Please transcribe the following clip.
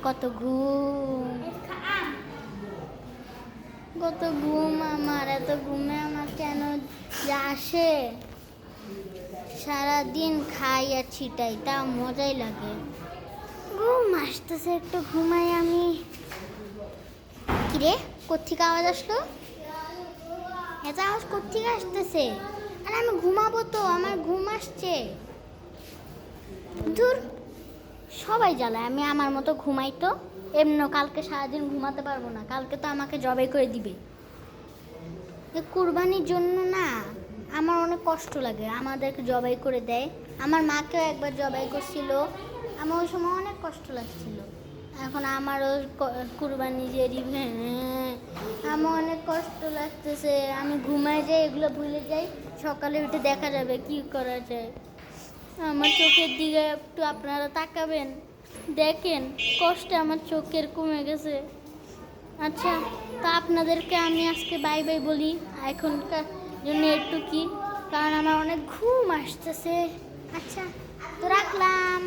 কত ঘুম, কত ঘুম আমার, এত ঘুমে আমার কেন যে আসে? সারাদিন খাই আর ছিটাই, তা মজাই লাগে। ঘুম আসতেছে, একটু ঘুমাই আমি। কিরে, কোত্থেকে আওয়াজ আসলো? এত আওয়াজ কোত্থেকে আসতেছে? আর আমি ঘুমাবো তো, আমার ঘুম আসছে। ধুর, সবাই জ্বালায়, আমি আমার মতো ঘুমাই তো। এমনও কালকে সারাদিন ঘুমাতে পারবো না, কালকে তো আমাকে জবাই করে দিবে। কুরবানির জন্য না আমার অনেক কষ্ট লাগে, আমাদেরকে জবাই করে দেয়। আমার মাকেও একবার জবাই করছিল, আমার ওই সময় অনেক কষ্ট লাগছিল। এখন আমারও কুরবানি যে দিবে, আমার অনেক কষ্ট লাগতেছে। আমি ঘুমায় যাই, এগুলো ভুলে যাই, সকালে উঠে দেখা যাবে কি করা যায়। আমার চোখের দিকে একটু আপনারা তাকাবেন, দেখেন কষ্টে আমার চোখের কমে গেছে। আচ্ছা, তো আপনাদেরকে আমি আজকে বাই বাই বলি এখনকার জন্য একটু কি, কারণ আমার অনেক ঘুম আসতেছে। আচ্ছা, তো রাখলাম।